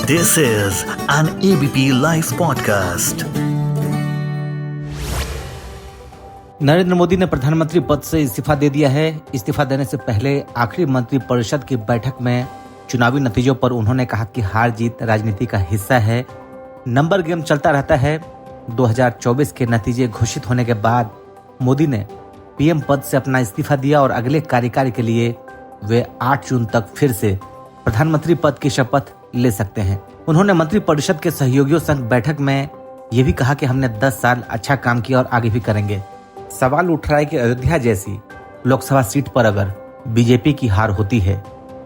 This is an ABP Life podcast. Narendra Modi ने प्रधानमंत्री पद से इस्तीफा दे दिया है। इस्तीफा देने से पहले आखिरी मंत्रिपरिषद की बैठक में चुनावी नतीजों पर उन्होंने कहा कि हार जीत राजनीति का हिस्सा है, नंबर गेम चलता रहता है। 2024 के नतीजे घोषित होने के बाद मोदी ने पीएम पद से अपना इस्तीफा दिया और अगले कार्यकाल के लिए वे 8 जून तक फिर से प्रधानमंत्री पद की शपथ ले सकते हैं। उन्होंने मंत्रिपरिषद के सहयोगियों संग बैठक में ये भी कहा कि हमने 10 साल अच्छा काम किया और आगे भी करेंगे। सवाल उठ रहा है कि अयोध्या जैसी लोकसभा सीट पर अगर बीजेपी की हार होती है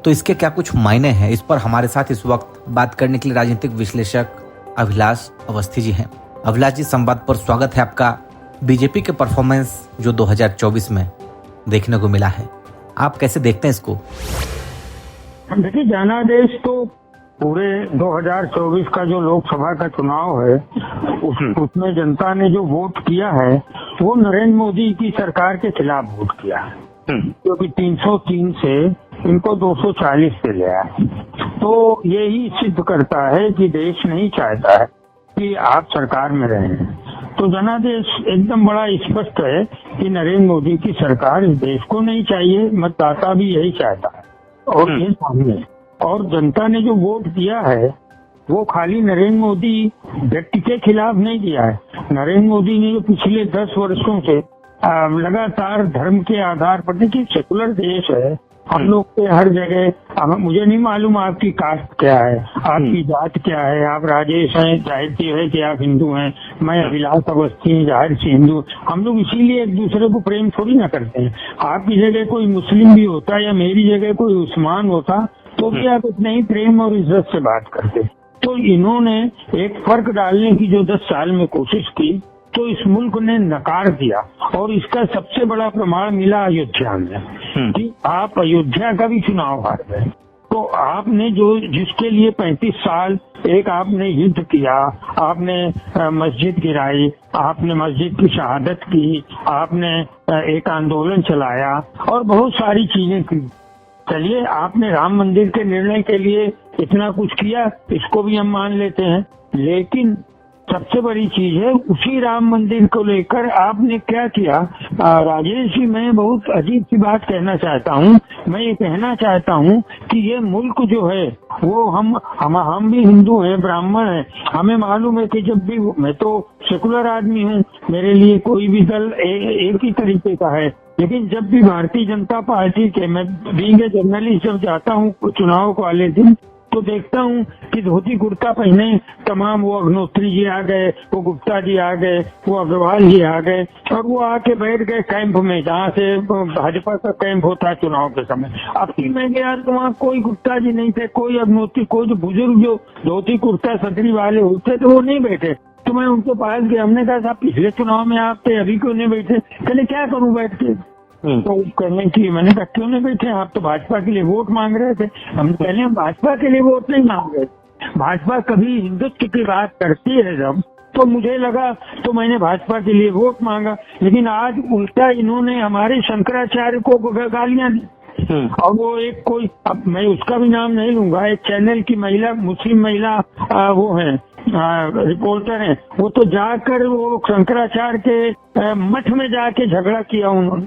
तो इसके क्या कुछ मायने हैं। इस पर हमारे साथ इस वक्त बात करने के लिए राजनीतिक विश्लेषक अभिलाष अवस्थी जी हैं। अभिलाष जी, संवाद पर स्वागत है आपका। बीजेपी के परफॉर्मेंस जो 2024 में देखने को मिला है, आप कैसे देखते हैं इसको? देखिए, जनादेश तो पूरे 2024 का जो लोकसभा का चुनाव है उसमें जनता ने जो वोट किया है वो नरेंद्र मोदी की सरकार के खिलाफ वोट किया है, क्योंकि 303 से इनको 240 पे ले आए। तो यही सिद्ध करता है कि देश नहीं चाहता है कि आप सरकार में रहें। तो जनादेश एकदम बड़ा स्पष्ट है कि नरेंद्र मोदी की सरकार इस देश को नहीं चाहिए, मतदाता भी यही चाहता है और ये सामने। और जनता ने जो वोट दिया है वो खाली नरेंद्र मोदी व्यक्ति के खिलाफ नहीं दिया है। नरेंद्र मोदी ने जो पिछले 10 वर्षों से लगातार धर्म के आधार पर, देखिए सेकुलर देश है, हम लोग के हर जगह, मुझे नहीं मालूम आपकी कास्ट क्या है, आपकी जात क्या है, आप राजेश हैं, जाहिर सी है कि आप हिंदू हैं, मैं अभिलाष अवस्थी, जाहिर सी हिंदू। हम लोग इसीलिए एक दूसरे को प्रेम थोड़ी ना करते हैं। आपकी जगह कोई मुस्लिम भी होता या मेरी जगह कोई उस्मान होता तो भी आप इतने ही प्रेम और इज्जत से बात करते। तो इन्होंने एक फर्क डालने की जो 10 साल में कोशिश की तो इस मुल्क ने नकार दिया, और इसका सबसे बड़ा प्रमाण मिला अयोध्या में कि आप अयोध्या का भी चुनाव हार गए। तो आपने जो जिसके लिए 35 साल एक आपने युद्ध किया, आपने मस्जिद गिराई, आपने मस्जिद की शहादत की, आपने एक आंदोलन चलाया और बहुत सारी चीजें की। चलिए, आपने राम मंदिर के निर्णय के लिए इतना कुछ किया, इसको भी हम मान लेते हैं, लेकिन सबसे बड़ी चीज है उसी राम मंदिर को लेकर आपने क्या किया। राजेश जी, मैं बहुत अजीब सी बात कहना चाहता हूँ। मैं ये कहना चाहता हूँ कि ये मुल्क जो है वो हम भी हिंदू हैं, ब्राह्मण हैं, हमें मालूम है कि जब भी, मैं तो सेकुलर आदमी हूँ, मेरे लिए कोई भी दल एक ही तरीके का है, लेकिन जब भी भारतीय जनता पार्टी के, मैं बीइंग ए जर्नलिस्ट जब जाता हूँ चुनाव वाले दिन तो देखता हूँ कि धोती कुर्ता पहने तमाम वो अग्नोत्री जी आ गए, वो गुप्ता जी आ गए, वो अग्रवाल जी आ गए और वो आके बैठ गए कैंप में, जहाँ से भाजपा का कैंप होता है चुनाव के समय। अब फिर मैं गया तो वहाँ कोई गुप्ता जी नहीं थे, कोई अग्नोत्री, कोई जो बुजुर्ग जो धोती कुर्ता छतरी वाले होते तो वो नहीं बैठे। तो मैं उनके पास गया, हमने कहा साहब पिछले चुनाव में आप थे, अभी क्यों नहीं बैठे? कहले क्या करूँ बैठ के? तो करने की, मैंने कहा क्यों नहीं बैठे? आप तो भाजपा के लिए वोट मांग रहे थे। हम भाजपा के लिए वोट नहीं मांग रहे। भाजपा कभी हिंदुत्व की बात करती है जब, तो मुझे लगा तो मैंने भाजपा के लिए वोट मांगा, लेकिन आज उल्टा इन्होंने हमारे शंकराचार्य को गालियां दी। और वो एक कोई, अब मैं उसका भी नाम नहीं लूंगा, एक चैनल की महिला, मुस्लिम महिला वो है रिपोर्टर है, वो तो जाकर वो शंकराचार्य के मठ में जाके झगड़ा किया उन्होंने,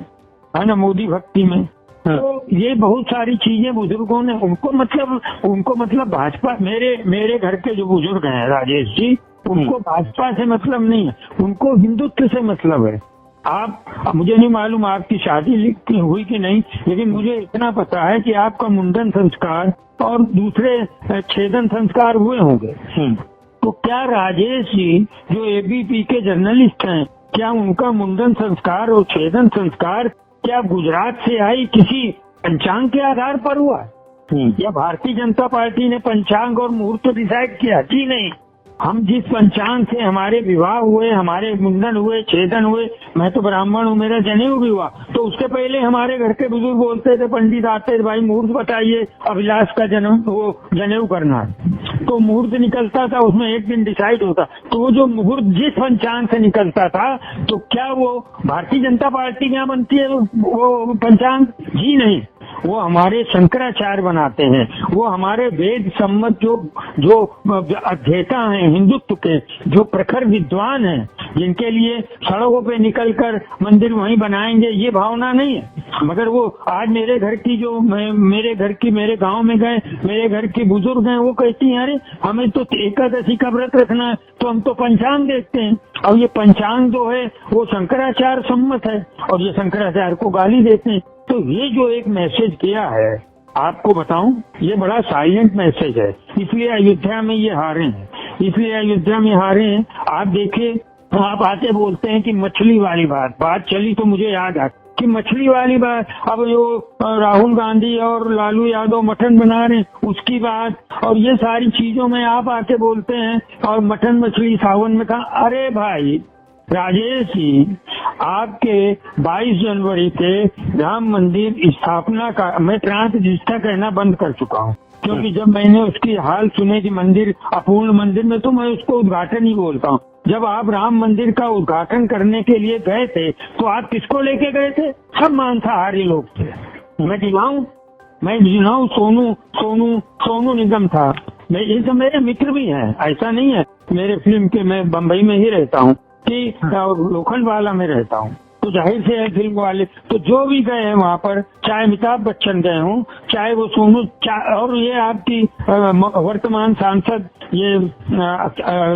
है ना, मोदी भक्ति में। तो ये बहुत सारी चीजें बुजुर्गों ने, उनको मतलब भाजपा, मेरे घर के जो बुजुर्ग हैं राजेश जी, उनको भाजपा से मतलब नहीं है, उनको हिंदुत्व से मतलब है। आप, मुझे नहीं मालूम आपकी शादी हुई कि नहीं, लेकिन मुझे इतना पता है कि आपका मुंडन संस्कार और दूसरे छेदन संस्कार हुए होंगे। तो क्या राजेश जी जो एबीपी के जर्नलिस्ट हैं, क्या उनका मुंडन संस्कार और छेदन संस्कार क्या गुजरात से आई किसी पंचांग के आधार पर हुआ, या भारतीय जनता पार्टी ने पंचांग और मुहूर्त डिसाइड किया? जी नहीं। हम जिस पंचांग से हमारे विवाह हुए, हमारे मुंडन हुए, छेदन हुए, मैं तो ब्राह्मण हूँ, मेरा जनेऊ भी हुआ, तो उसके पहले हमारे घर के बुजुर्ग बोलते थे, पंडित आते थे, भाई मुहूर्त बताइए, अभिलाष का जनेऊ करना है। तो मुहूर्त निकलता था, उसमें एक दिन डिसाइड होता। तो वो जो मुहूर्त जिस पंचांग से निकलता था, तो क्या वो भारतीय जनता पार्टी क्या बनती है वो पंचांग? जी नहीं। वो हमारे शंकराचार्य बनाते हैं, वो हमारे वेद सम्मत जो अध्येता हैं हिंदुत्व के, जो प्रखर विद्वान हैं, जिनके लिए सड़कों पे निकलकर मंदिर वहीं बनाएंगे, ये भावना नहीं है। मगर वो आज मेरे घर की मेरे गांव में गए, मेरे घर की बुजुर्ग हैं, वो कहती हैं अरे हमें तो एकादशी का व्रत रखना है, तो हम तो पंचांग देखते हैं, और ये पंचांग जो है वो शंकराचार्य सम्मत है, और ये शंकराचार्य को गाली देते हैं। तो ये जो एक मैसेज किया है, आपको बताऊं, ये बड़ा साइलेंट मैसेज है। इसलिए अयोध्या में ये हारे हैं, आप देखिए, आप आते बोलते हैं कि मछली वाली बात चली, तो मुझे याद आ कि मछली वाली बात, अब जो राहुल गांधी और लालू यादव मटन बना रहे हैं उसकी बात, और ये सारी चीजों में आप आके बोलते हैं, और मटन मछली सावन में कहा। अरे भाई राजेश जी, आपके 22 जनवरी के राम मंदिर स्थापना का मैं प्राण प्रतिष्ठा कहना बंद कर चुका हूँ, क्योंकि जब मैंने उसकी हाल सुने कि मंदिर अपूर्ण मंदिर में, तो मैं उसको उद्घाटन ही बोलता हूँ। जब आप राम मंदिर का उद्घाटन करने के लिए गए थे, तो आप किसको लेके गए थे? सब मांसाहारी लोग थे। मैं गिनाऊं, सोनू निगम था, ये सब मेरे मित्र भी हैं, ऐसा नहीं है। मेरे फिल्म के, मैं बम्बई में ही रहता हूँ, कि लोखंडवाला में रहता हूँ, तो जाहिर से है फिल्म वाले, तो जो भी गए हैं वहाँ पर, चाहे अमिताभ बच्चन गए हों, चाहे वो सोनू, और ये आपकी वर्तमान सांसद ये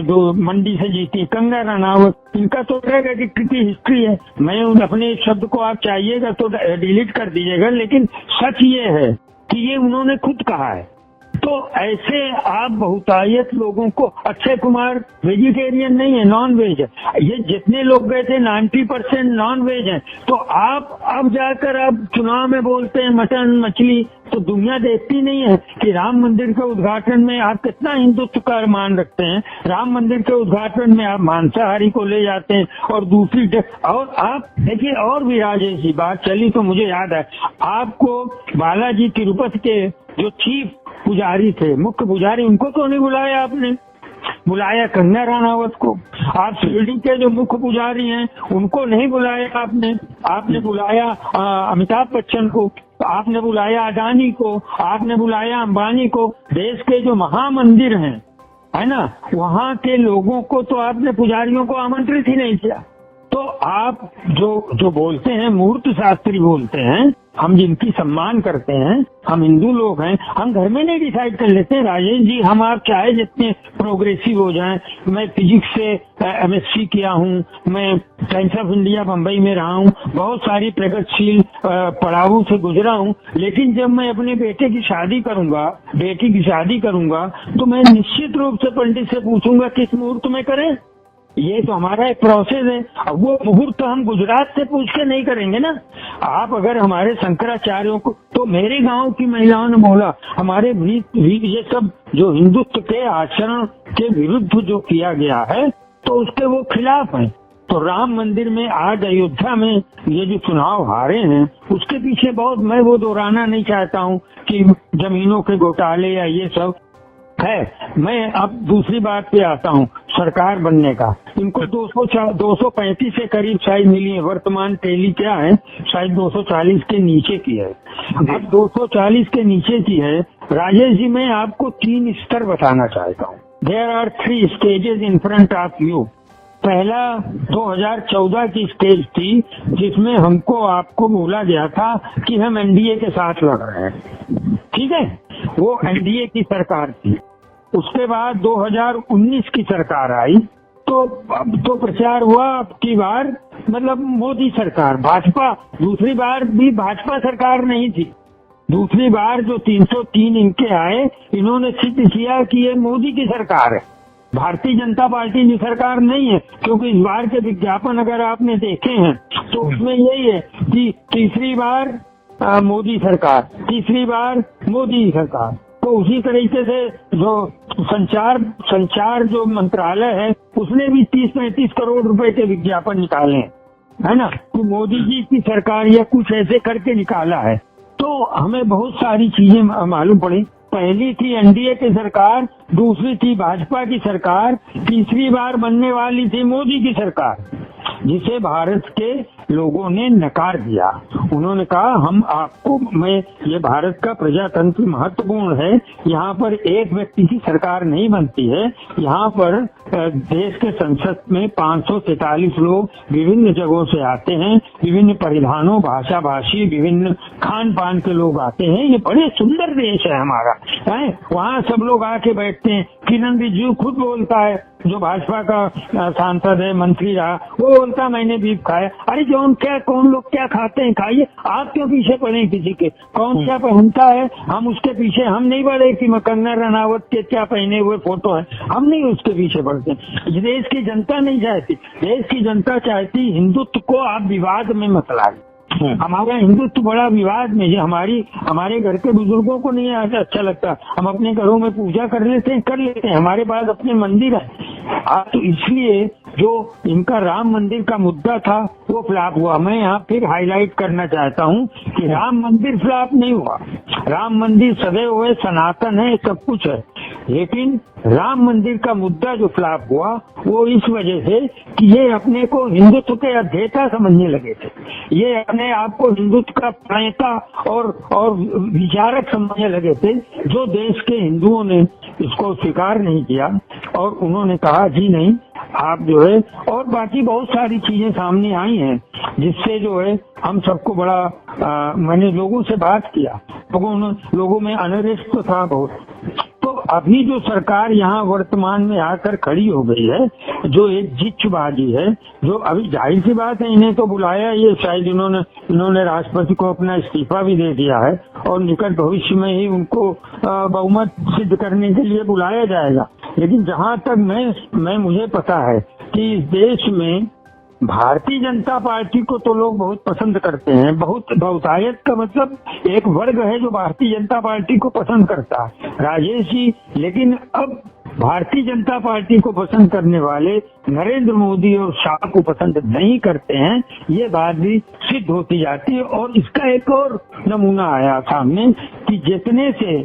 जो मंडी से जीती कंगना रनावत, इनका तो की हिस्ट्री है। मैं अपने शब्द को आप चाहिएगा तो डिलीट कर दीजिएगा, लेकिन सच ये है कि ये उन्होंने खुद कहा है। तो ऐसे आप बहुतायत लोगों को, अक्षय कुमार वेजिटेरियन नहीं है, नॉन वेज है, ये जितने लोग गए थे 90% नॉन वेज है। तो आप अब जाकर आप चुनाव में बोलते हैं मटन मछली, तो दुनिया देखती नहीं है कि राम मंदिर के उद्घाटन में आप कितना हिंदुत्व का मान रखते हैं। राम मंदिर के उद्घाटन में आप मांसाहारी को ले जाते हैं, और दूसरी और आप देखिए, और भी राजेश जी बात चली तो मुझे याद है, आपको बालाजी तिरुपति के जो चीफ पुजारी थे, मुख्य पुजारी, उनको तो नहीं बुलाया आपने, बुलाया कंगना रनावत को। आप शिरडी के जो मुख्य पुजारी हैं उनको नहीं बुलाया आपने बुलाया अमिताभ बच्चन को, आपने बुलाया अडानी को, आपने बुलाया अंबानी को। देश के जो महामंदिर हैं, है ना, वहाँ के लोगों को तो आपने, पुजारियों को आमंत्रित ही नहीं किया। तो आप जो बोलते हैं, मूर्त शास्त्री बोलते हैं, हम जिनकी सम्मान करते हैं, हम हिंदू लोग हैं, हम घर में नहीं डिसाइड कर लेते। राजेश जी, हम आप चाहे जितने प्रोग्रेसिव हो जाएं, मैं फिजिक्स से MSc किया हूँ, मैं टाइम्स ऑफ इंडिया बम्बई में रहा हूँ, बहुत सारी प्रगतिशील पड़ावों से गुजरा हूँ, लेकिन जब मैं अपने बेटे की शादी करूंगा, बेटी की शादी करूंगा, तो मैं निश्चित रूप से पंडित से पूछूंगा किस मुहूर्त में करें। ये तो हमारा एक प्रोसेस है। अब वो मुहूर्त हम गुजरात से पूछ के नहीं करेंगे ना। आप अगर हमारे शंकराचार्यों को, तो मेरे गांव की महिलाओं ने बोला, हमारे ये सब जो हिंदुत्व के आचरण के विरुद्ध जो किया गया है, तो उसके वो खिलाफ हैं। तो राम मंदिर में आज अयोध्या में ये जो चुनाव हारे हैं, उसके पीछे बहुत, मैं वो दोहराना नहीं चाहता हूँ कि जमीनों के घोटाले या ये सब है। मैं अब दूसरी बात पे आता हूँ, सरकार बनने का। इनको 235 के करीब शायद मिली है, वर्तमान टैली क्या है, शायद 240 के नीचे की है। अब 240 के नीचे की है। राजेश जी, मैं आपको 3 स्तर बताना चाहता हूँ। There are 3 stages in front of you. पहला 2014 की स्टेज थी, जिसमें आपको बोला गया था कि हम एनडीए के साथ लड़ रहे हैं, ठीक है, वो एनडीए की सरकार थी। उसके बाद 2019 की सरकार आई, तो प्रचार हुआ अब की बार, मतलब मोदी सरकार, भाजपा। दूसरी बार भी भाजपा सरकार नहीं थी, दूसरी बार जो 303 इनके आए, इन्होंने सिद्ध किया कि ये मोदी की सरकार है, भारतीय जनता पार्टी की सरकार नहीं है। क्योंकि इस बार के विज्ञापन अगर आपने देखे हैं, तो उसमें यही है कि तीसरी बार मोदी सरकार, तीसरी बार मोदी सरकार। तो उसी तरीके से जो संचार जो मंत्रालय है, उसने भी 30-35 करोड़ रुपए के विज्ञापन निकाले हैं, है ना, तो मोदी जी की सरकार या कुछ ऐसे करके निकाला है। तो हमें बहुत सारी चीजें मालूम पड़ी। पहली थी एनडीए की सरकार, दूसरी थी भाजपा की सरकार, तीसरी बार बनने वाली थी मोदी की सरकार, जिसे भारत के लोगों ने नकार दिया। उन्होंने कहा हम आपको, मैं ये भारत का प्रजातंत्र महत्वपूर्ण है, यहाँ पर एक व्यक्ति की सरकार नहीं बनती है, यहाँ पर देश के संसद में 543 लोग विभिन्न जगहों से आते हैं, विभिन्न परिधानों, भाषा भाषी, विभिन्न खान पान के लोग आते हैं, ये बड़े सुंदर देश है हमारा, है? वहाँ सब लोग आके बैठते हैं। किरण रिजिजू खुद बोलता है, जो भाजपा का सांसद है, मंत्री रहा, वो बोलता मैंने बीफ खाया। अरे जो कौन लोग क्या खाते हैं खाइए, आप क्यों पीछे पड़े किसी के? कौन क्या पहनता है हम उसके पीछे, हम नहीं पड़े कि कंगना रनावत के क्या पहने हुए फोटो है, हम नहीं उसके पीछे पड़ते। देश की जनता नहीं चाहती, देश की जनता चाहती हिंदुत्व को आप विवाद में मत लाइए। हमारा हिंदुत्व बड़ा विवाद में, जो हमारे घर के बुजुर्गों को नहीं अच्छा लगता, हम अपने घरों में पूजा कर लेते हैं, हमारे पास अपने मंदिर है। तो इसलिए जो इनका राम मंदिर का मुद्दा था वो फ्लॉप हुआ। मैं यहाँ फिर हाईलाइट करना चाहता हूँ कि राम मंदिर फ्लॉप नहीं हुआ, राम मंदिर सदैव है, सनातन है, सब कुछ है, लेकिन राम मंदिर का मुद्दा जो फ्लॉप हुआ वो इस वजह से कि ये अपने को हिंदुत्व के अध्येता समझने लगे थे, ये अपने आप को हिंदुत्व का प्रणेता और विचारक समझने लगे थे, जो देश के हिंदुओं ने इसको स्वीकार नहीं किया। और उन्होंने कहा जी नहीं, आप जो है, और बाकी बहुत सारी चीजें सामने आई हैं जिससे जो है हम सबको बड़ा मैंने लोगों से बात किया, लोगों में अनरेस्ट तो था बहुत। तो अभी जो सरकार यहाँ वर्तमान में आकर खड़ी हो गई है, जो एक जिच्चबाजी है, जो अभी जाहिर सी बात है इन्हें तो बुलाया, ये शायद इन्होंने राष्ट्रपति को अपना इस्तीफा भी दे दिया है और निकट भविष्य में ही उनको बहुमत सिद्ध करने के लिए बुलाया जाएगा। लेकिन जहाँ तक मुझे पता है कि इस देश में भारतीय जनता पार्टी को तो लोग बहुत पसंद करते हैं, बहुतायत का मतलब एक वर्ग है जो भारतीय जनता पार्टी को पसंद करता है, राजेश जी। लेकिन अब भारतीय जनता पार्टी को पसंद करने वाले नरेंद्र मोदी और शाह को पसंद नहीं करते हैं, ये बात भी सिद्ध होती जाती है। और इसका एक और नमूना आया सामने कि जितने से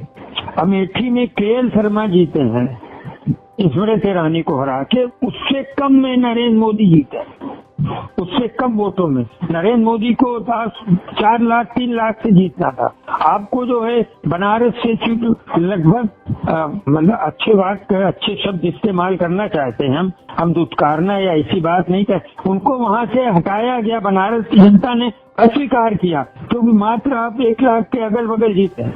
अमेठी में केएल शर्मा जीते हैं स्मृति ईरानी को हरा के, उससे कम में नरेंद्र मोदी जीते, उससे कम वोटों में। नरेंद्र मोदी को 4 लाख 3 लाख से जीतना था, आपको जो है बनारस से लगभग मतलब अच्छे शब्द इस्तेमाल करना चाहते हैं हम दुत्कारना या ऐसी बात नहीं कर, उनको वहां से हटाया गया। बनारस की जनता ने अस्वीकार किया क्योंकि मात्र आप 1 लाख के अगल बगल जीते।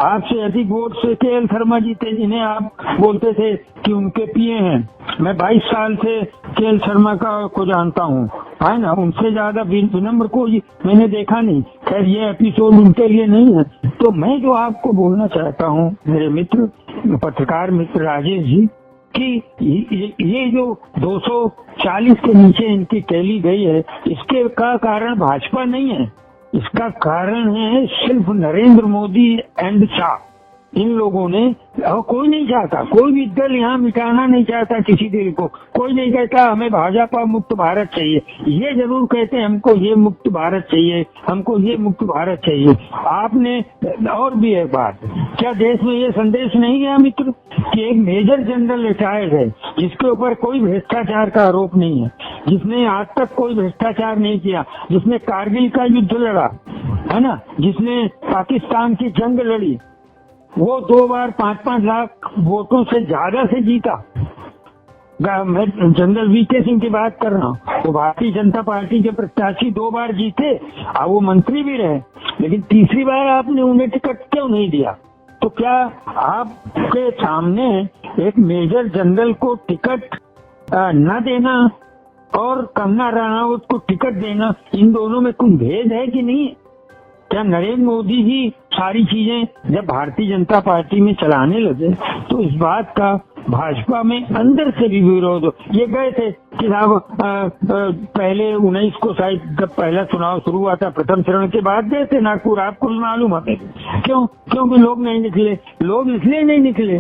आपसे अधिक वोट से केएल शर्मा जीते, जिन्हें आप बोलते थे कि उनके पिए हैं। मैं 22 साल से केएल शर्मा को जानता हूँ, है ना, उनसे ज्यादा विनम्र को मैंने देखा नहीं। खैर ये एपिसोड उनके लिए नहीं है। तो मैं जो आपको बोलना चाहता हूँ मेरे मित्र, पत्रकार मित्र राजेश जी, कि ये जो 240 के नीचे इनकी टैली गई है, इसके का कारण भाजपा नहीं है, इसका कारण है सिर्फ नरेंद्र मोदी एंड शाह। इन लोगों ने, कोई नहीं चाहता, कोई भी दल यहाँ मिटाना नहीं चाहता किसी दल को, कोई नहीं कहता हमें भाजपा मुक्त भारत चाहिए, ये जरूर कहते हैं हमको ये मुक्त भारत चाहिए, हमको ये मुक्त भारत चाहिए। आपने और भी एक बात, क्या देश में ये संदेश नहीं गया मित्र कि एक मेजर जनरल रिटायर्ड है जिसके ऊपर कोई भ्रष्टाचार का आरोप नहीं है, जिसने आज तक कोई भ्रष्टाचार नहीं किया, जिसने कारगिल का युद्ध लड़ा, है ना, जिसने पाकिस्तान की जंग लड़ी, वो 2 बार 5-5 लाख वोटों से ज्यादा से जीता। मैं जनरल वीके सिंह की बात कर रहा हूँ, वो भारतीय जनता पार्टी के प्रत्याशी 2 बार जीते, अब वो मंत्री भी रहे, लेकिन तीसरी बार आपने उन्हें टिकट क्यों नहीं दिया? तो क्या आपके सामने एक मेजर जनरल को टिकट न देना और कंगना रनावत को टिकट देना, इन दोनों में कोई भेद है कि नहीं? क्या नरेंद्र मोदी ही सारी चीजें जब भारतीय जनता पार्टी में चलाने लगे तो इस बात का भाजपा में अंदर से भी विरोध हो। ये गए थे कि साहब पहले 19 को शायद जब पहला चुनाव शुरू हुआ था, प्रथम चरण के बाद गए थे नागपुर, आपको मालूम है क्योंकि लोग नहीं निकले। लोग इसलिए नहीं निकले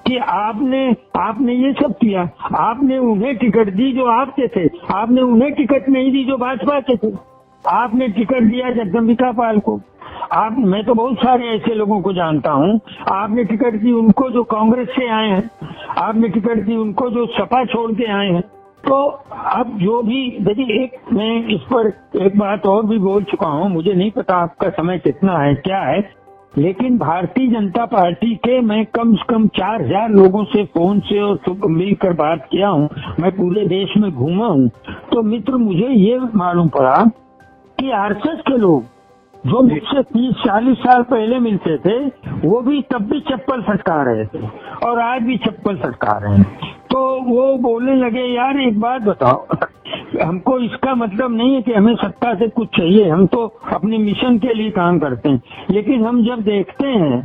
कि आपने ये सब किया, आपने उन्हें टिकट दी जो आपके थे, आपने उन्हें टिकट नहीं दी जो भाजपा के थे। आपने टिकट दिया जगदम्बिका पाल को, मैं तो बहुत सारे ऐसे लोगों को जानता हूँ, आपने टिकट दी उनको जो कांग्रेस से आए हैं, आपने टिकट दी उनको जो सपा छोड़ के आए हैं, तो अब जो भी देखिए, एक मैं इस पर एक बात और भी बोल चुका हूँ, मुझे नहीं पता आपका समय कितना है क्या है, लेकिन भारतीय जनता पार्टी के मैं कम से कम 4000 लोगों से फोन से और मिलकर बात किया हूँ, मैं पूरे देश में घूमा हूँ। तो मित्र, मुझे ये मालूम पड़ा कि आरएसएस के लोग जो मुझसे 30-40 साल पहले मिलते थे, वो भी तब भी चप्पल फटका रहे थे और आज भी चप्पल फटका रहे हैं। तो वो बोलने लगे, यार एक बात बताओ, हमको इसका मतलब नहीं है कि हमें सत्ता से कुछ चाहिए, हम तो अपने मिशन के लिए काम करते हैं, लेकिन हम जब देखते हैं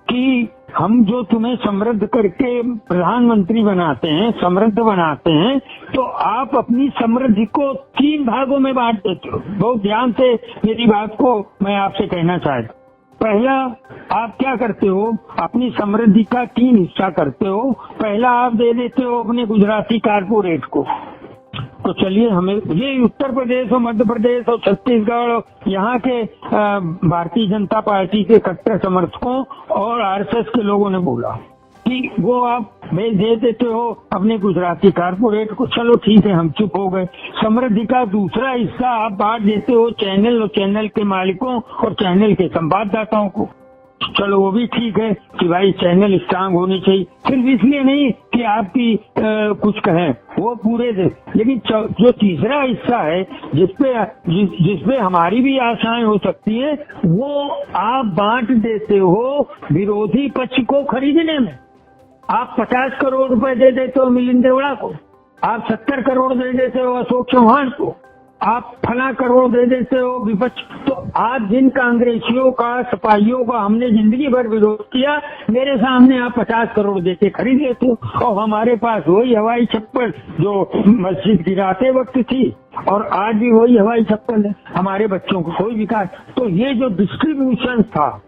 कि हम जो तुम्हें समृद्ध करके प्रधानमंत्री बनाते हैं, समृद्ध बनाते हैं, तो आप अपनी समृद्धि को 3 भागों में बांट देते हो। बहुत ध्यान से मेरी बात को मैं आपसे कहना चाहता हूँ। पहला, आप क्या करते हो, अपनी समृद्धि का 3 हिस्सा करते हो। पहला आप दे देते हो अपने गुजराती कारपोरेट को। तो चलिए, हमें ये उत्तर प्रदेश और मध्य प्रदेश और छत्तीसगढ़ यहाँ के भारतीय जनता पार्टी के कट्टर समर्थकों और आरएसएस के लोगों ने बोला कि वो आप दे देते हो अपने गुजराती कारपोरेट को। चलो ठीक है, हम चुप हो गए। समृद्धि का दूसरा हिस्सा आप बांट देते हो चैनल और चैनल के मालिकों और चैनल के संवाददाताओं को। चलो वो भी ठीक है कि भाई चैनल स्ट्रांग होनी चाहिए, सिर्फ इसलिए नहीं कि आपकी कुछ कहें, वो पूरे दे। लेकिन जो तीसरा हिस्सा है जिसपे हमारी भी आशाएं हो सकती है, वो आप बांट देते हो विरोधी पक्ष को खरीदने में। आप 50 करोड़ रुपए दे देते हो मिलिंद देवड़ा को, आप 70 करोड़ दे देते हो अशोक चौहान को, आप फला करोड़ दे देते हो विपक्ष। तो आज जिन कांग्रेसियों का, सपाहियों का हमने जिंदगी भर विरोध किया, मेरे सामने आप 50 करोड़ देके खरीद लेते हो। और हमारे पास वही हवाई चप्पल जो मस्जिद गिराते वक्त थी, और आज भी वही हवाई चप्पल है। हमारे बच्चों को कोई विकास। तो ये जो डिस्ट्रीब्यूशन था,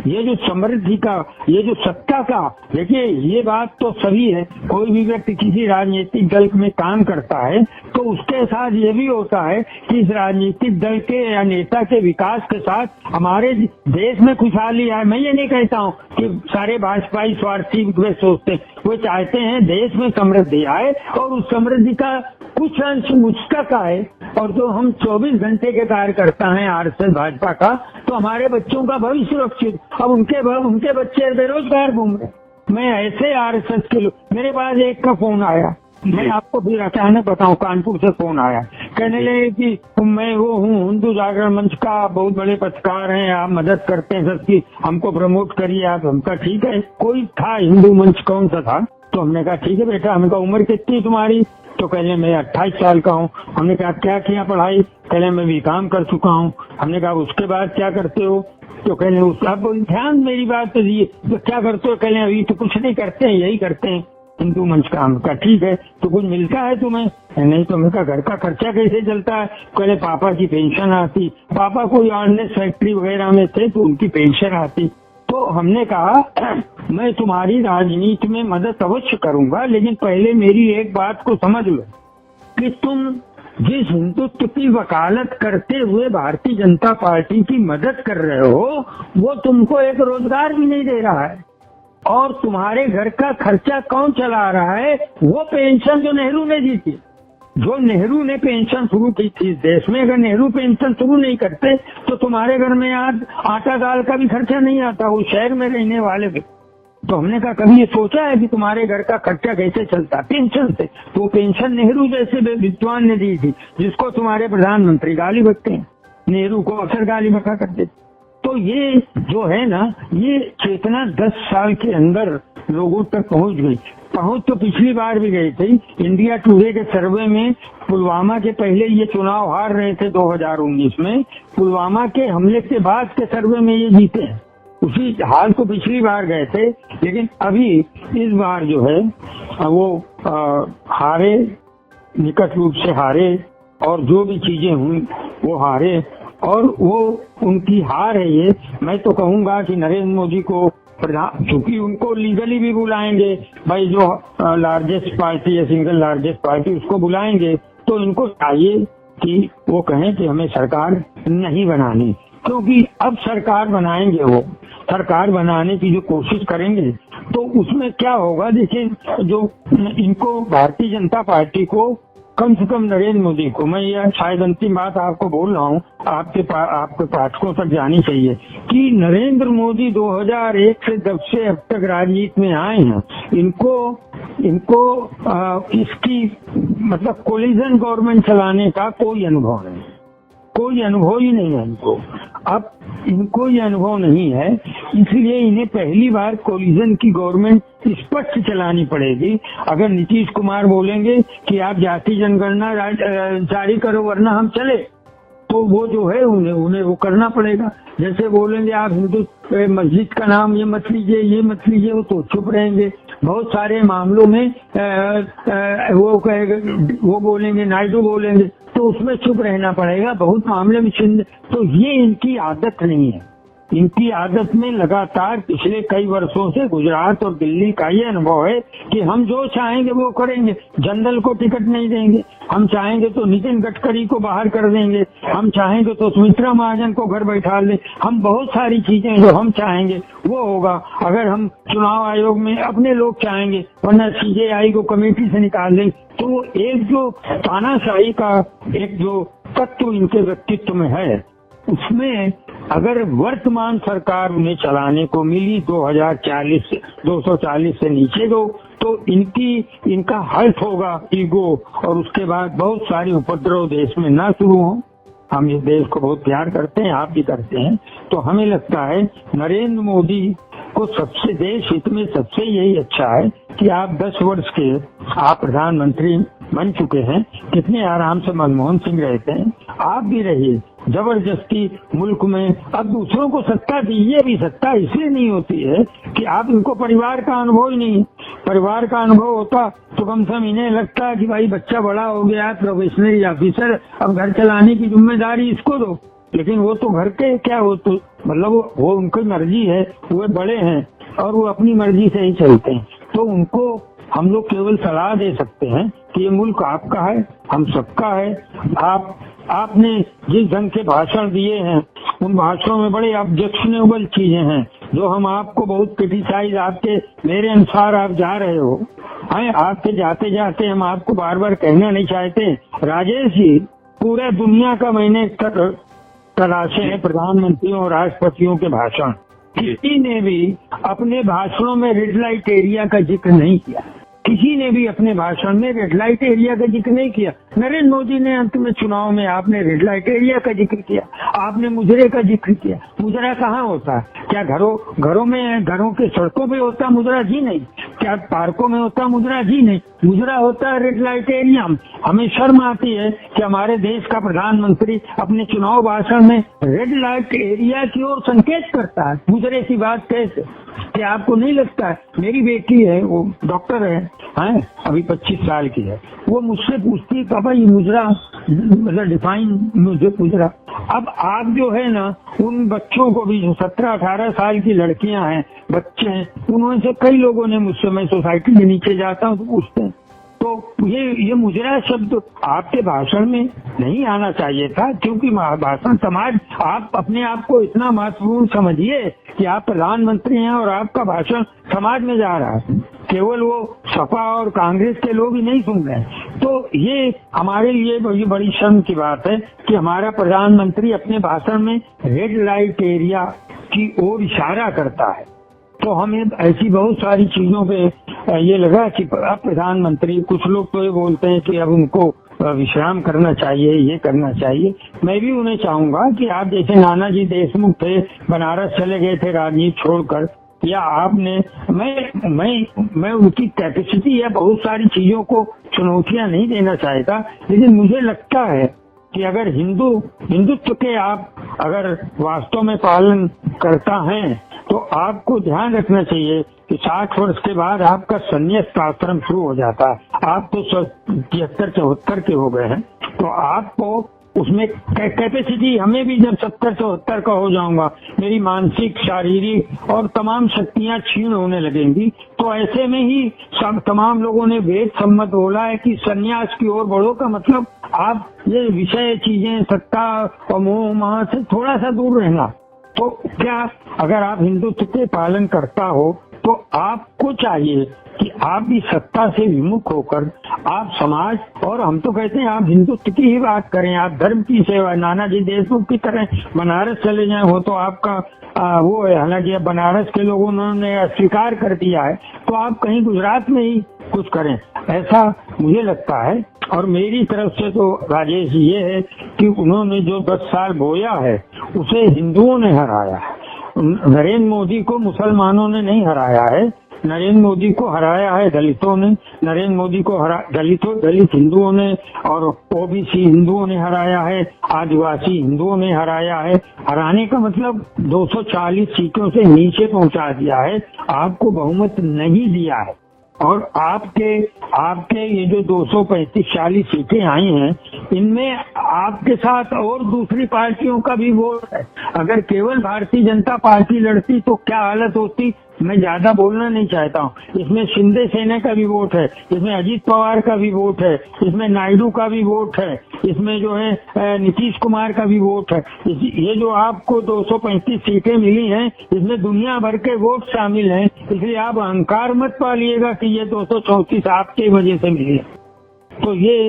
ये जो समृद्धि का, ये जो सत्ता का, देखिए ये बात तो सही है, कोई भी व्यक्ति किसी राजनीतिक दल में काम करता है तो उसके साथ ये भी होता है कि इस राजनीतिक दल के या नेता के विकास के साथ हमारे देश में खुशहाली आए। मैं ये नहीं कहता हूँ कि सारे भाजपाई स्वार्थी वे सोचते, वो चाहते हैं देश में समृद्धि आए और उस समृद्धि का कुछ अंश मुझका का है। और जो हम 24 घंटे के कार्यकर्ता हैं आरएसएस भाजपा का, तो हमारे बच्चों का भविष्य सुरक्षित। अब उनके बच्चे बेरोजगार घूम रहे। मैं ऐसे आरएसएस के लोग, मेरे पास एक का फोन आया, मैं आपको फिर अचानक बताऊं, कानपुर से फोन आया, कहने लगे कि मैं वो हूँ हिंदू जागरण मंच का बहुत बड़े पत्रकार हैं, आप मदद करते हैं सबकी, हमको प्रमोट करिए आप। हमका ठीक है। कोई था हिंदू मंच, कौन सा था? तो हमने कहा ठीक है बेटा। हमने कहा उम्र कितनी तुम्हारी? तो कहने मैं 28 साल का हूँ। हमने कहा क्या किया पढ़ाई? कहने मैं भी काम कर चुका हूँ। हमने कहा उसके बाद क्या करते हो? तो कहने उसका ध्यान मेरी बात तो दिए, तो क्या करते हो? कहने अभी तो कुछ नहीं करते हैं, यही करते हैं हिंदू मंच काम का। ठीक है, तो कुछ मिलता है तुम्हें? नहीं। तो मैं घर का खर्चा कैसे चलता है? कहने पापा की पेंशन आती, पापा कोई ऑर्डिनेंस फैक्ट्री वगैरह में थे तो उनकी पेंशन आती। तो हमने कहा मैं तुम्हारी राजनीति में मदद अवश्य करूंगा, लेकिन पहले मेरी एक बात को समझ लो कि तुम जिस हिंदुत्व की वकालत करते हुए भारतीय जनता पार्टी की मदद कर रहे हो, वो तुमको एक रोजगार भी नहीं दे रहा है। और तुम्हारे घर का खर्चा कौन चला रहा है? वो पेंशन जो नेहरू ने दी थी, जो नेहरू ने पेंशन शुरू की थी इस देश में। अगर नेहरू पेंशन शुरू नहीं करते तो तुम्हारे घर में आज आटा दाल का भी खर्चा नहीं आता, वो शहर में रहने वाले भी। तो हमने कहा कभी ये सोचा है कि तुम्हारे घर का खर्चा कैसे चलता? पेंशन से। तो पेंशन नेहरू जैसे विद्वान ने दी थी, जिसको तुम्हारे प्रधानमंत्री गाली बकते हैं, नेहरू को अक्सर गाली बका करते। तो ये जो है ना, ये चेतना 10 साल के अंदर लोगों तक पहुंच गई। पहुंच तो पिछली बार भी गई थी। इंडिया टुडे के सर्वे में पुलवामा के पहले ये चुनाव हार रहे थे 2019 में, पुलवामा के हमले के बाद के सर्वे में ये जीते हैं। उसी हाल को पिछली बार गए थे, लेकिन अभी इस बार जो है वो हारे, निकट रूप से हारे, और जो भी चीजें हुई वो हारे। और वो उनकी हार है ये। मैं तो कहूंगा कि नरेंद्र मोदी को चूंकि उनको लीगली भी बुलाएंगे, भाई जो लार्जेस्ट पार्टी है, सिंगल लार्जेस्ट पार्टी, उसको बुलाएंगे, तो इनको चाहिए कि वो कहें कि हमें सरकार नहीं बनानी। क्योंकि अब सरकार बनाएंगे, वो सरकार बनाने की जो कोशिश करेंगे तो उसमें क्या होगा? देखिए, जो इनको भारतीय जनता पार्टी को कम से कम नरेंद्र मोदी को, मैं यह शायद अंतिम बात आपको बोल रहा हूँ, आपके पाठकों तक जानी चाहिए कि नरेंद्र मोदी 2001 से जब से अब तक राजनीति में आए हैं, इनको इसकी मतलब कोलिजन गवर्नमेंट चलाने का कोई अनुभव नहीं, कोई अनुभव ही नहीं है इनको। अब इनको ये अनुभव नहीं है, इसलिए इन्हें पहली बार कोलिजन की गवर्नमेंट स्पष्ट चलानी पड़ेगी। अगर नीतीश कुमार बोलेंगे कि आप जाति जनगणना जारी करो वरना हम चले, तो वो जो है उन्हें वो करना पड़ेगा। जैसे बोलेंगे आप हिंदू मस्जिद का नाम ये मत लीजिए, ये मत लीजिए, वो तो चुप रहेंगे। बहुत सारे मामलों में वो बोलेंगे, नायडू बोलेंगे, तो उसमें चुप रहना पड़ेगा। बहुत मामले में तो ये इनकी आदत नहीं है। इनकी आदत में लगातार पिछले कई वर्षों से गुजरात और दिल्ली का ये अनुभव है कि हम जो चाहेंगे वो करेंगे। जनरल को टिकट नहीं देंगे, हम चाहेंगे तो नितिन गडकरी को बाहर कर देंगे, हम चाहेंगे तो सुमित्रा महाजन को घर बैठा लें, हम बहुत सारी चीजें जो हम चाहेंगे वो होगा। अगर हम चुनाव आयोग में अपने लोग चाहेंगे, वरना CJI को कमेटी से निकाल दें। तो एक जो तानाशाही का एक जो तत्व इनके व्यक्तित्व में है, उसमें अगर वर्तमान सरकार उन्हें चलाने को मिली 240 से नीचे गो, तो इनका हर्ट होगा ईगो, और उसके बाद बहुत सारे उपद्रव देश में ना शुरू हो। हम इस देश को बहुत प्यार करते हैं, आप भी करते हैं, तो हमें लगता है नरेंद्र मोदी को सबसे देश हित में सबसे यही अच्छा है कि आप 10 वर्ष के आप प्रधानमंत्री बन चुके हैं। कितने आराम से मनमोहन सिंह रहते हैं, आप भी रहिए। जबरदस्ती मुल्क में अब दूसरों को सत्ता दीजिए भी, सत्ता इसलिए नहीं होती है कि आप इनको परिवार का अनुभव ही नहीं। परिवार का अनुभव होता तो कम से कम इन्हें लगता है कि भाई बच्चा बड़ा हो गया, प्रोफेशनल ऑफिसर, अब घर चलाने की जिम्मेदारी इसको दो। लेकिन वो तो घर के क्या हो, तो मतलब वो उनकी मर्जी है, वो बड़े हैं और वो अपनी मर्जी से ही चलते हैं। तो उनको हम लोग केवल सलाह दे सकते हैं कि ये मुल्क आपका है, हम सबका है। आपने जिस ढंग के भाषण दिए हैं, उन भाषणों में बड़े ऑब्जेक्शनेबल चीजें हैं जो हम आपको बहुत क्रिटिसाइज, आपके मेरे अनुसार आप जा रहे हो। आपके जाते जाते हम आपको बार बार कहना नहीं चाहते, राजेश जी, पूरे दुनिया का मैंने तलाशे हैं प्रधानमंत्रियों और राष्ट्रपतियों के भाषण, किसी ने भी अपने भाषणों में रेड लाइट एरिया का जिक्र नहीं किया। किसी ने भी अपने भाषण में रेड लाइट एरिया का जिक्र नहीं किया। नरेंद्र मोदी ने अंत में चुनाव में आपने रेड लाइट एरिया का जिक्र किया, आपने मुजरे का जिक्र किया। मुजरा कहाँ होता है? क्या घरों में, घरों के सड़कों पे होता मुजरा? जी नहीं। क्या पार्कों में होता मुजरा? जी नहीं। मुजरा होता है रेड लाइट एरिया। हमें शर्म आती है कि हमारे देश का प्रधानमंत्री अपने चुनाव भाषण में रेड लाइट एरिया की ओर संकेत करता है। मुजरे की बात कैसे? क्या आपको नहीं लगता है? मेरी बेटी है, वो डॉक्टर है, अभी 25 साल की है, वो मुझसे पूछती है पापा ये मुजरा मतलब डिफाइन मुझे मुजरा। अब आप जो है ना, उन बच्चों को भी जो 17-18 साल की लड़कियां हैं, बच्चे हैं, उनमें से कई लोगों ने मुझसे, मैं सोसाइटी के नीचे जाता हूँ तो पूछते हैं, तो ये मुजरा शब्द आपके भाषण में नहीं आना चाहिए था, क्योंकि भाषण समाज, आप अपने आप को इतना महत्वपूर्ण समझिए कि आप प्रधानमंत्री हैं और आपका भाषण समाज में जा रहा है, केवल वो सपा और कांग्रेस के लोग ही नहीं सुन रहे हैं। तो ये हमारे लिए बड़ी शर्म की बात है कि हमारा प्रधानमंत्री अपने भाषण में रेड लाइट एरिया की ओर इशारा करता है। तो हमें ऐसी बहुत सारी चीजों पे ये लगा कि अब प्रधानमंत्री, कुछ लोग तो ये बोलते हैं कि अब उनको विश्राम करना चाहिए, ये करना चाहिए। मैं भी उन्हें चाहूंगा कि आप जैसे नानाजी देशमुख थे, बनारस चले गए थे राजनीति छोड़कर, या आपने, मैं उनकी कैपेसिटी या बहुत सारी चीजों को चुनौतियां नहीं देना चाहता, लेकिन मुझे लगता है कि अगर हिंदुत्व के आप अगर वास्तव में पालन करता हैं, तो आपको ध्यान रखना चाहिए कि 60 वर्ष के बाद आपका संन्यास आश्रम शुरू हो जाता है। आप तो 73-74 के हो गए हैं, तो आपको उसमें कैपेसिटी, हमें भी जब 70-74 का हो जाऊंगा, मेरी मानसिक, शारीरिक और तमाम शक्तियां क्षीण होने लगेंगी। तो ऐसे में ही सब तमाम लोगों ने वेद सम्मत बोला है कि संन्यास की ओर बढ़ो, का मतलब आप ये विषय चीजें, सत्ता और मोह माह से थोड़ा सा दूर रहना। तो क्या अगर आप हिंदुत्व के पालन करता हो तो आपको चाहिए कि आप भी सत्ता से विमुख होकर आप समाज, और हम तो कहते हैं आप हिंदुत्व की ही बात करें, आप धर्म की सेवा, नानाजी देशमुख की तरह बनारस चले जाएं, वो तो आपका वो है। हालांकि अब बनारस के लोगों ने स्वीकार कर दिया है, तो आप कहीं गुजरात में ही कुछ करें, ऐसा मुझे लगता है। और मेरी तरफ से तो राजेश जी ये है कि उन्होंने जो 10 साल बोया है उसे हिंदुओं ने हराया है। नरेंद्र मोदी को मुसलमानों ने नहीं हराया है, नरेंद्र मोदी को हराया है दलितों ने, नरेंद्र मोदी को दलित हिंदुओं ने और ओबीसी हिंदुओं ने हराया है, आदिवासी हिंदुओं ने हराया है। हराने का मतलब 240 सीटों से नीचे पहुंचा दिया है, आपको बहुमत नहीं दिया है। और आपके ये जो 235-40 सीटें आई हैं, इनमें आपके साथ और दूसरी पार्टियों का भी वोट है। अगर केवल भारतीय जनता पार्टी लड़ती तो क्या हालत होती, मैं ज्यादा बोलना नहीं चाहता हूँ। इसमें शिंदे सेना का भी वोट है, इसमें अजीत पवार का भी वोट है, इसमें नायडू का भी वोट है, इसमें जो है नीतीश कुमार का भी वोट है। ये जो आपको 235 सीटें मिली हैं, इसमें दुनिया भर के वोट शामिल हैं। इसलिए आप अहंकार मत पालिएगा कि ये 234 आपकी वजह से मिली है। तो ये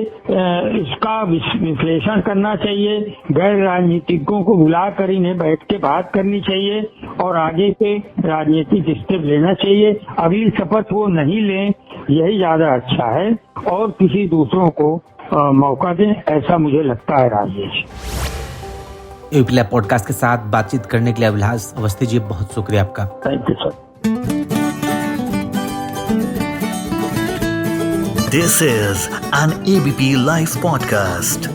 इसका विश्लेषण करना चाहिए, गैर राजनीतिज्ञों को बुलाकर इन्हें बैठ के बात करनी चाहिए और आगे के राजनीतिक स्टेप लेना चाहिए। अगली शपथ वो नहीं लें, यही ज्यादा अच्छा है, और किसी दूसरों को मौका दें, ऐसा मुझे लगता है। राजेश, यूपी लैब पॉडकास्ट के साथ बातचीत करने के लिए अभिलाष अवस्थी जी, बहुत शुक्रिया आपका। Thank you sir. This is an ABP Live podcast.